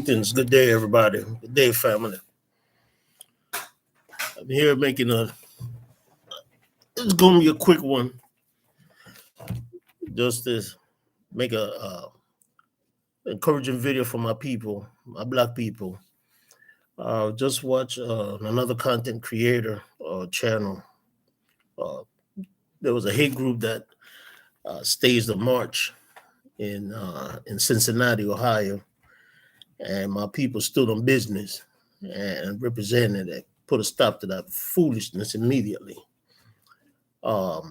Good day, everybody. Good day, family. I'm here making a. It's gonna be a quick one, just to make a encouraging video for my people, my black people. Just watch another content creator channel. Uh, there was a hate group that staged a march in Cincinnati, Ohio, and my people stood on business and represented it, put a stop to that foolishness immediately. But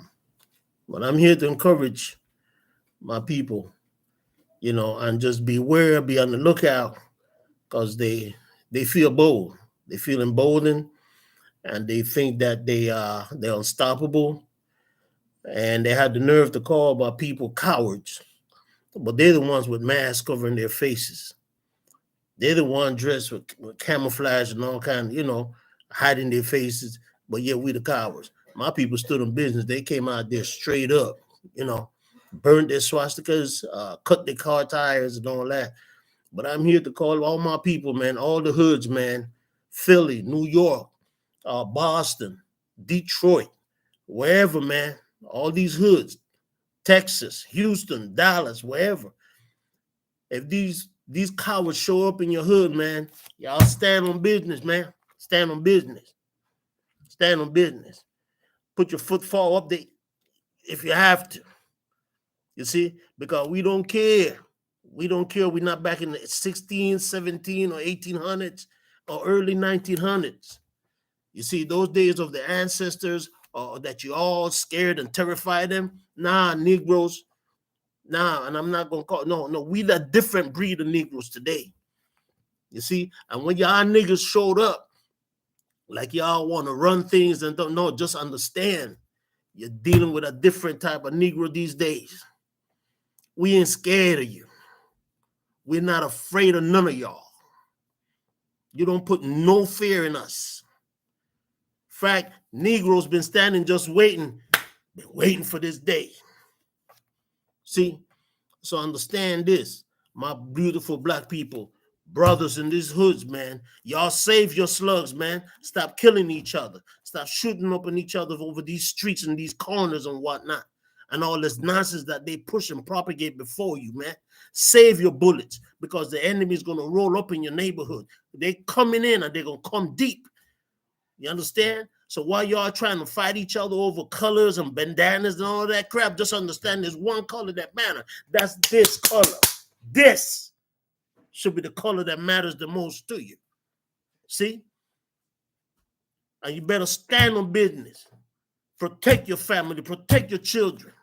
I'm here to encourage my people, and just beware, be on the lookout, because they feel bold, they feel emboldened, and they think that they're unstoppable, and they had the nerve to call my people cowards, but they're the ones with masks covering their faces. They're the ones dressed with camouflage and all kind of, hiding their faces, but yet we the cowards. My people stood in business. They came out there straight up, burned their swastikas, cut their car tires and all that. But I'm here to call all my people, man, all the hoods, man, Philly, New York, Boston, Detroit, wherever, man, all these hoods, Texas, Houston, Dallas, wherever. If these cowards show up in your hood, man, y'all stand on business, man. Stand on business. Stand on business. Put your footfall up there if you have to. You see, because we don't care. We don't care. We're not back in the 16, 17, or 1800s or early 1900s. You see, those days of the ancestors that you all scared and terrified them. Nah, Negroes. Nah, and I'm not going to call. No, we the different breed of Negroes today. You see, and when y'all niggas showed up, like y'all want to run things and don't know, just understand you're dealing with a different type of Negro these days. We ain't scared of you. We're not afraid of none of y'all. You don't put no fear in us. In fact, Negroes been standing just waiting for this day. See? So understand this, my beautiful black people, brothers in these hoods, man. Y'all save your slugs, man. Stop killing each other. Stop shooting up on each other over these streets and these corners and whatnot. And all this nonsense that they push and propagate before you, man. Save your bullets, because the enemy is going to roll up in your neighborhood. They coming in and they're going to come deep. You understand? So while y'all trying to fight each other over colors and bandanas and all that crap, just understand there's one color that matters. That's this color. This should be the color that matters the most to you. See? And you better stand on business. Protect your family. Protect your children.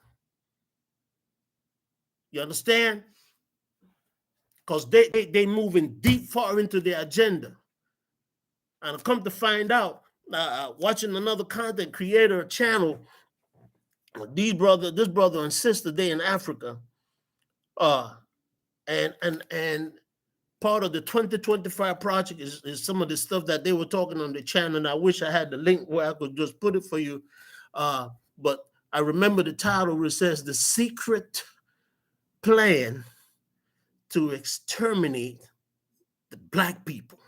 You understand? Because they moving deep far into their agenda. And I've come to find out, watching another content creator channel, this brother and sister, they in Africa, and part of the 2025 project is some of the stuff that they were talking on the channel. And I wish I had the link where I could just put it for you, but I remember the title where it says the secret plan to exterminate the black people.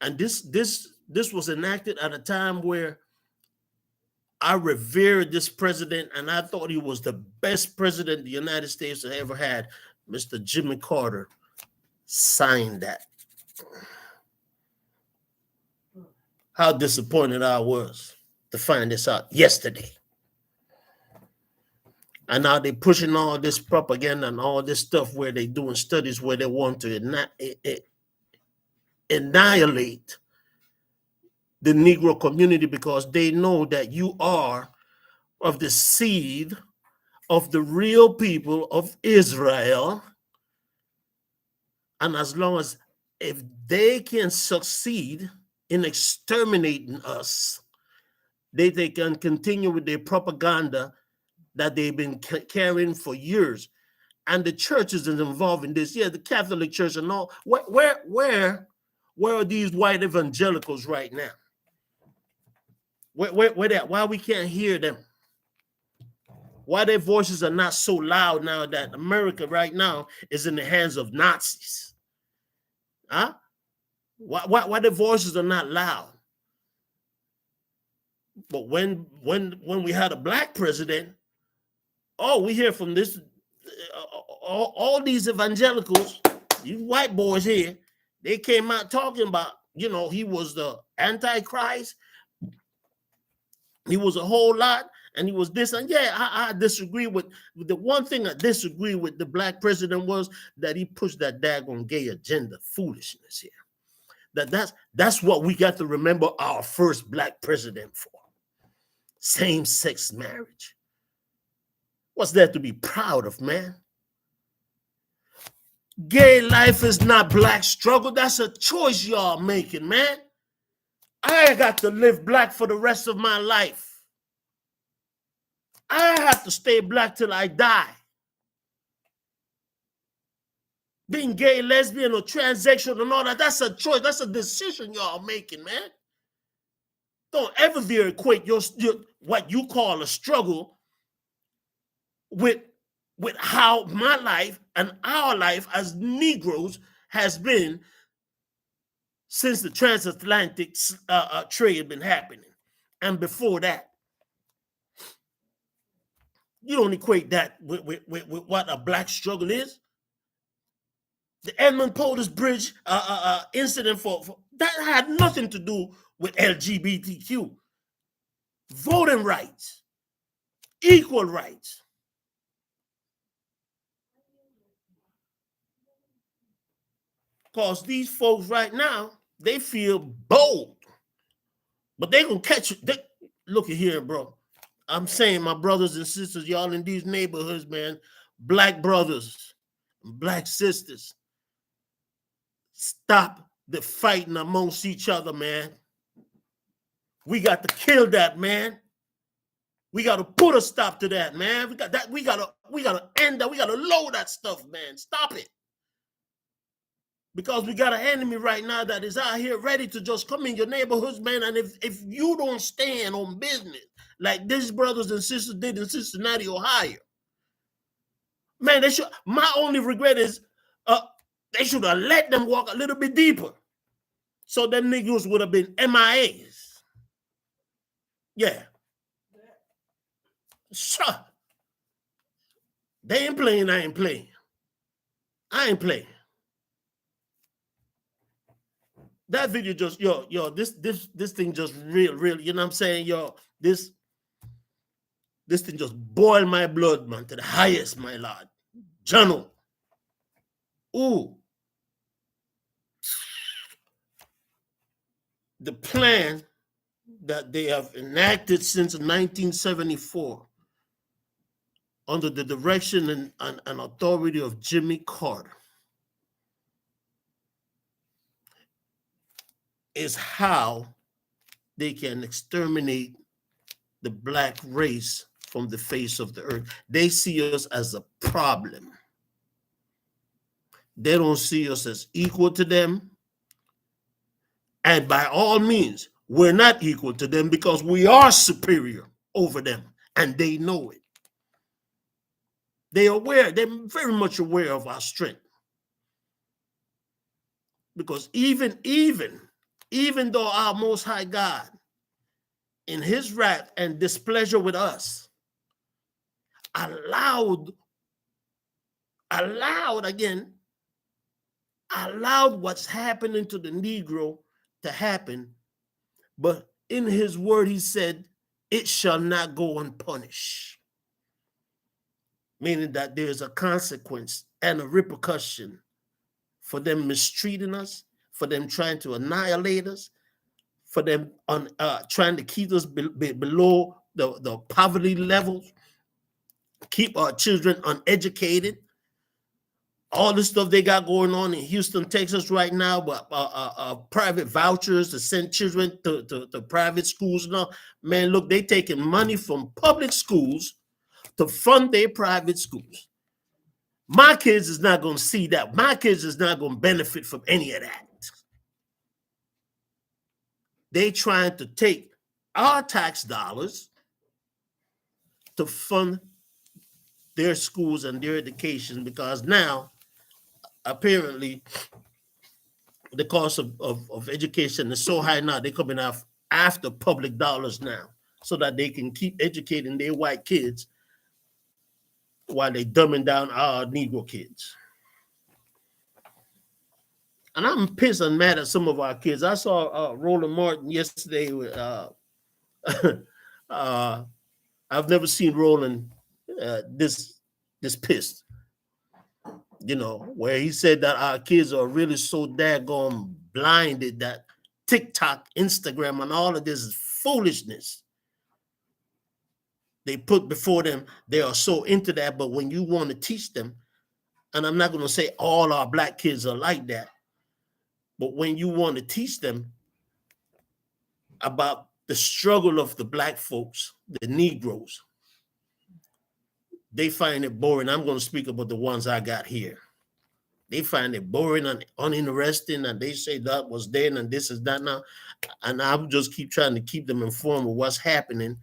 And this was enacted at a time where I revered this president, and I thought he was the best president the United States had ever had. Mr. Jimmy Carter signed that. How disappointed I was to find this out yesterday. And now they're pushing all this propaganda and all this stuff where they're doing studies where they want to annihilate the Negro community, because they know that you are of the seed of the real people of Israel. And as long as if they can succeed in exterminating us, they can continue with their propaganda that they've been carrying for years. And the churches is involved in this. Yeah, the Catholic Church and all. Where are these white evangelicals right now? Where that? Why we can't hear them? Why their voices are not so loud now that America right now is in the hands of Nazis? Huh? Why the voices are not loud? But when we had a black president, oh, we hear from this all these evangelicals, these white boys here, they came out talking about, he was the Antichrist, he was a whole lot, and he was this. And yeah, I disagree with the one thing I disagree with the black president was that he pushed that daggone gay agenda foolishness here. That's what we got to remember our first black president for. Same-sex marriage. What's that to be proud of, man? Gay life is not black struggle. That's a choice y'all making, man. I got to live black for the rest of my life. I have to stay black till I die. Being gay, lesbian, or transsexual and all that, that's a choice. That's a decision y'all making, man. Don't ever there equate your what you call a struggle with how my life and our life as Negroes has been since the transatlantic trade been happening. And before that, you don't equate that with what a black struggle is. The Edmund Pettus Bridge incident for that had nothing to do with LGBTQ. Voting rights, equal rights. Because these folks right now, they feel bold, but they gonna catch you. Look at here, bro. I'm saying, my brothers and sisters, y'all in these neighborhoods, man, black brothers, black sisters, stop the fighting amongst each other, man. We got to kill that, man. We got to put a stop to that, man. We gotta end that. We gotta load that stuff, man. Stop it. Because we got an enemy right now that is out here ready to just come in your neighborhoods, man. And if you don't stand on business like these brothers and sisters did in Cincinnati, Ohio, man, they should. My only regret is they should have let them walk a little bit deeper, so them niggas would have been MIAs. Yeah, sure. They ain't playing. I ain't playing. I ain't playing. That video just this thing just real, you know what I'm saying, yo, this thing just boiled my blood, man, to the highest, my lord. Jono. Ooh. The plan that they have enacted since 1974 under the direction and authority of Jimmy Carter is how they can exterminate the black race from the face of the earth. They see us as a problem. They don't see us as equal to them. And by all means, we're not equal to them because we are superior over them, and they know it. They're very much aware of our strength. Because even though our Most High God, in his wrath and displeasure with us, allowed what's happening to the Negro to happen, but in his word he said, it shall not go unpunished. Meaning that there's a consequence and a repercussion for them mistreating us, for them trying to annihilate us, for them trying to keep us below the poverty levels, keep our children uneducated. All the stuff they got going on in Houston, Texas right now, private vouchers to send children to private schools and all. Man, look, they taking money from public schools to fund their private schools. My kids is not going to see that. My kids is not going to benefit from any of that. They trying to take our tax dollars to fund their schools and their education, because now apparently the cost of education is so high now, they're coming off after public dollars now so that they can keep educating their white kids while they're dumbing down our Negro kids. And I'm pissed and mad at some of our kids. I saw Roland Martin yesterday with I've never seen Roland this pissed, where he said that our kids are really so daggone blinded that TikTok, Instagram, and all of this is foolishness they put before them. They are so into that, but when you want to teach them, and I'm not going to say all our black kids are like that, but when you want to teach them about the struggle of the black folks, the Negroes, they find it boring. I'm going to speak about the ones I got here. They find it boring and uninteresting, and they say that was then and this is that now. And I just keep trying to keep them informed of what's happening.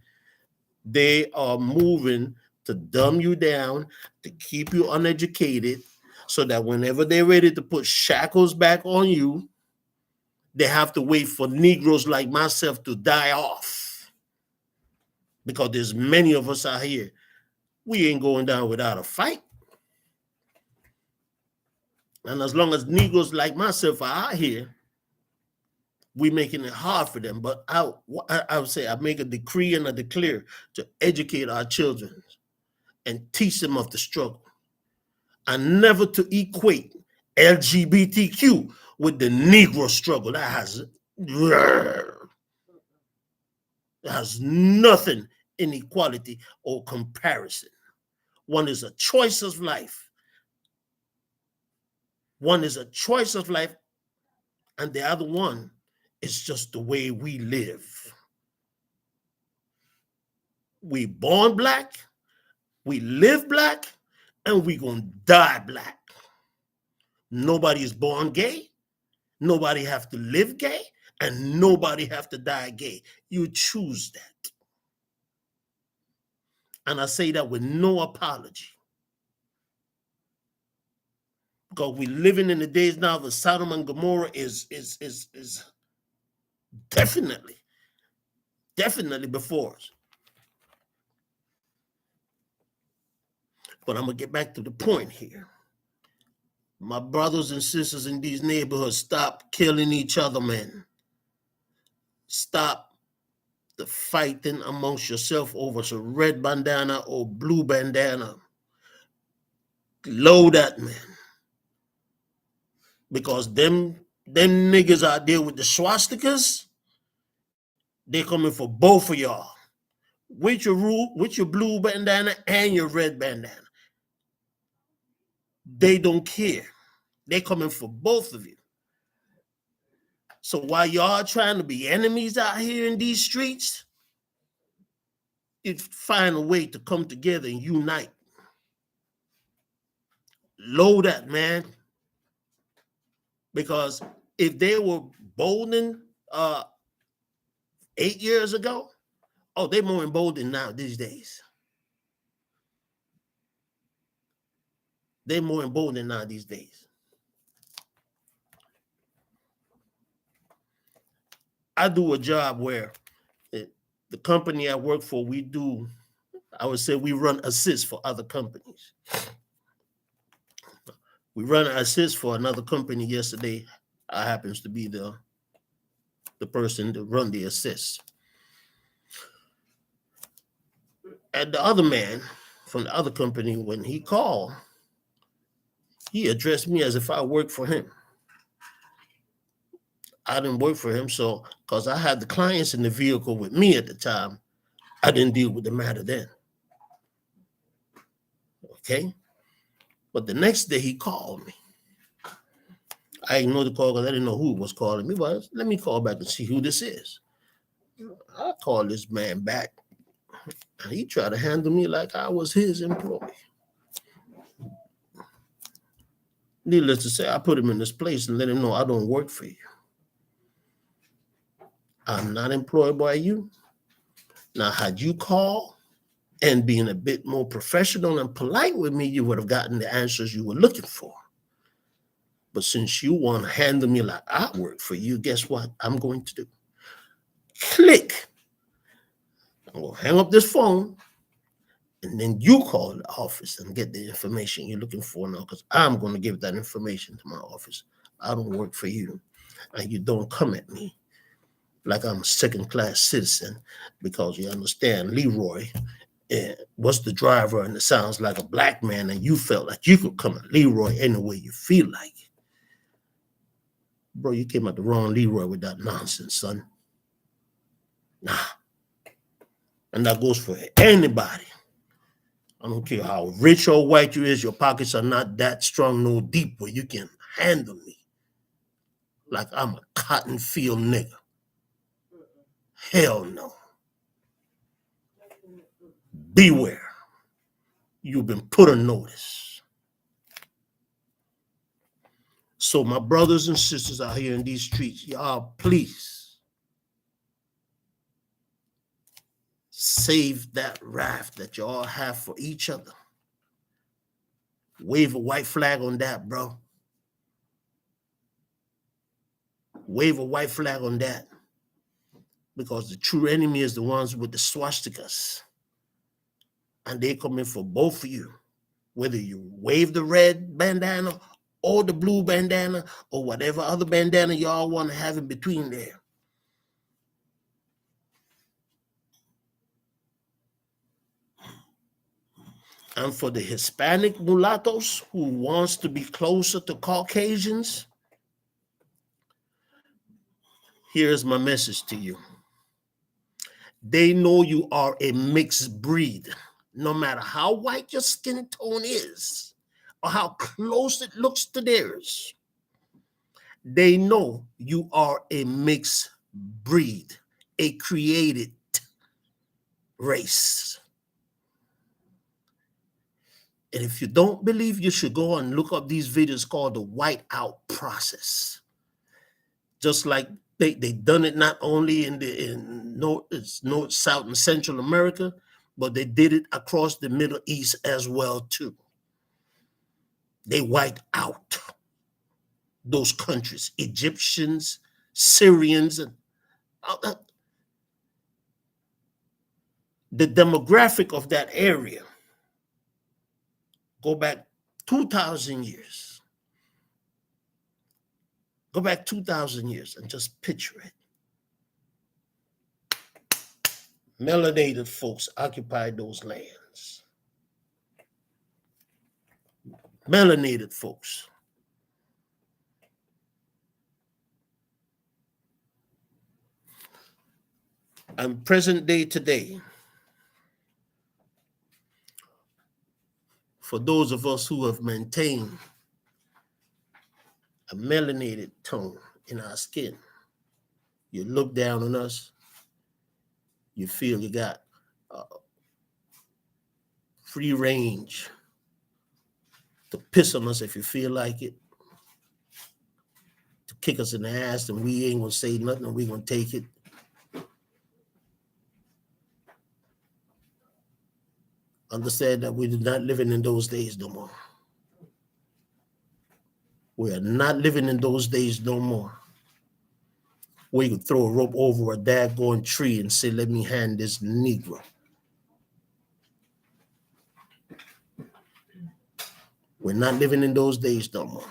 They are moving to dumb you down, to keep you uneducated, so that whenever they're ready to put shackles back on you, they have to wait for Negroes like myself to die off. Because there's many of us out here, we ain't going down without a fight. And as long as Negroes like myself are out here, we making it hard for them. But I would say I make a decree and a declare to educate our children and teach them of the struggle. And never to equate LGBTQ with the Negro struggle. That has nothing in equality or comparison. One is a choice of life. One is a choice of life, and the other one is just the way we live. We born black, we live black, and we gonna die black. Nobody is born gay, nobody have to live gay, and nobody have to die gay. You choose that. And I say that with no apology. Because we're living in the days now of Sodom and Gomorrah is definitely before us. But I'm going to get back to the point here. My brothers and sisters in these neighborhoods, stop killing each other, man. Stop the fighting amongst yourself over some red bandana or blue bandana. Load that, man. Because them niggas out there with the swastikas, they're coming for both of y'all. With your blue bandana and your red bandana. They don't care. They're coming for both of you. So while y'all trying to be enemies out here in these streets, you find a way to come together and unite. Load that, man. Because if they were bolden 8 years ago, they're more emboldened now these days. They're more emboldened now these days. I do a job where the company I work for, I would say we run assists for other companies. We run an assist for another company yesterday. I happens to be the person to run the assist. And the other man from the other company, when he called, he addressed me as if I worked for him. I didn't work for him, so because I had the clients in the vehicle with me at the time, I didn't deal with the matter then. Okay? But the next day he called me. I ignored the call because I didn't know who was calling me, but let me call back and see who this is. I called this man back, and he tried to handle me like I was his employee. Needless to say, I put him in this place and let him know I don't work for you. I'm not employed by you. Now, had you called and been a bit more professional and polite with me, you would have gotten the answers you were looking for. But since you want to handle me like I work for you, guess what I'm going to do? Click. I'm going to hang up this phone, and then you call the office and get the information you're looking for now, because I'm going to give that information to my office. I don't work for you, and you don't come at me like I'm a second-class citizen, because you understand Leroy was the driver and it sounds like a black man, and you felt like you could come at Leroy any way you feel like. Bro, you came at the wrong Leroy with that nonsense, son. Nah. And that goes for anybody. I don't care how rich or white you is, your pockets are not that strong nor deep where you can handle me like I'm a cotton field nigga. Hell no. Beware. You've been put on notice. So my brothers and sisters out here in these streets, y'all please save that wrath that y'all have for each other. Wave a white flag on that, bro. Wave a white flag on that. Because the true enemy is the ones with the swastikas. And they come in for both of you. Whether you wave the red bandana or the blue bandana or whatever other bandana y'all want to have in between there. And for the Hispanic mulattoes who wants to be closer to Caucasians, here's my message to you. They know you are a mixed breed, no matter how white your skin tone is or how close it looks to theirs. They know you are a mixed breed, a created race. And if you don't believe, you should go and look up these videos called the whiteout process. Just like they done it not only in North, South, and Central America, but they did it across the Middle East as well too. They wiped out those countries, Egyptians, Syrians, and the demographic of that area go back 2,000 years. Go back 2,000 years and just picture it. Melanated folks occupied those lands. Melanated folks. And present day today, for those of us who have maintained a melanated tone in our skin, you look down on us, you feel you got free range to piss on us if you feel like it, to kick us in the ass, and we ain't gonna say nothing and we gonna take it. Understand that we're not living in those days no more. We are not living in those days no more. Where you could throw a rope over a daggone tree and say, let me hand this Negro. We're not living in those days no more.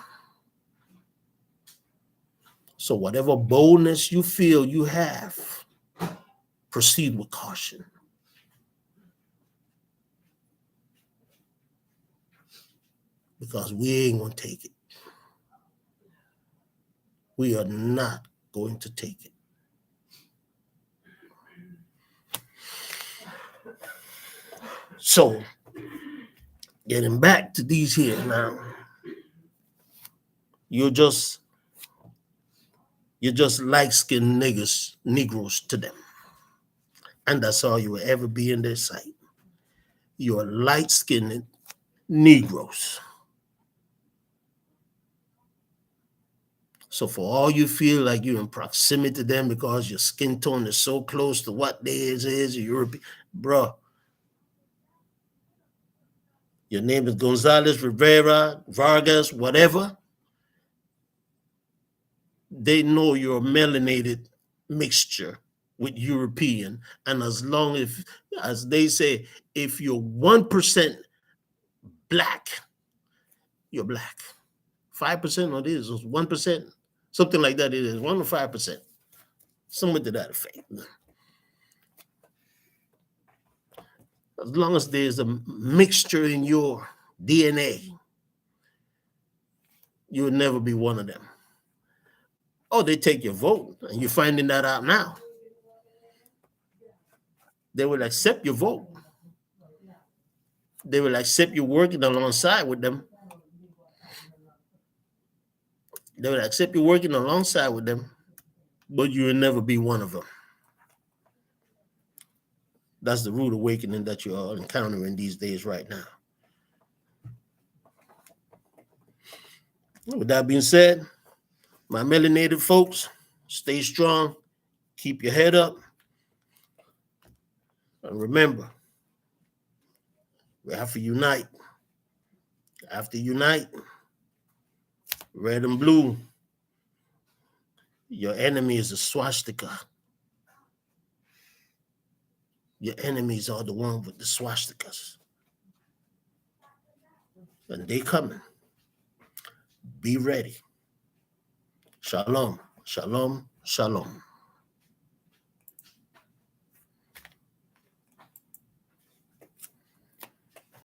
So whatever boldness you feel you have, proceed with caution. Because we ain't going to take it. We are not going to take it. So, getting back to these here now, you're just light-skinned Negroes to them. And that's all you will ever be in their sight. You're light-skinned Negroes. So for all you feel like you're in proximity to them because your skin tone is so close to what theirs is, European, bro. Your name is Gonzalez, Rivera, Vargas, whatever. they know you're a melanated mixture with European. And as they say, if you're 1% black, you're black. 5% or this is 1%, something like that. It is 1 to 5%, something to that effect. As long as there's a mixture in your DNA, you'll never be one of them. Oh, they take your vote, and you're finding that out now. They will accept your vote. They will accept you working alongside with them. They will accept you working alongside with them, but you will never be one of them. That's the rude awakening that you are encountering these days right now. With that being said, my melanated folks, stay strong, keep your head up, and remember, we have to unite. Have to unite. Red and blue. Your enemy is a swastika. Your enemies are the ones with the swastikas. And they coming. Be ready. Shalom, shalom, shalom.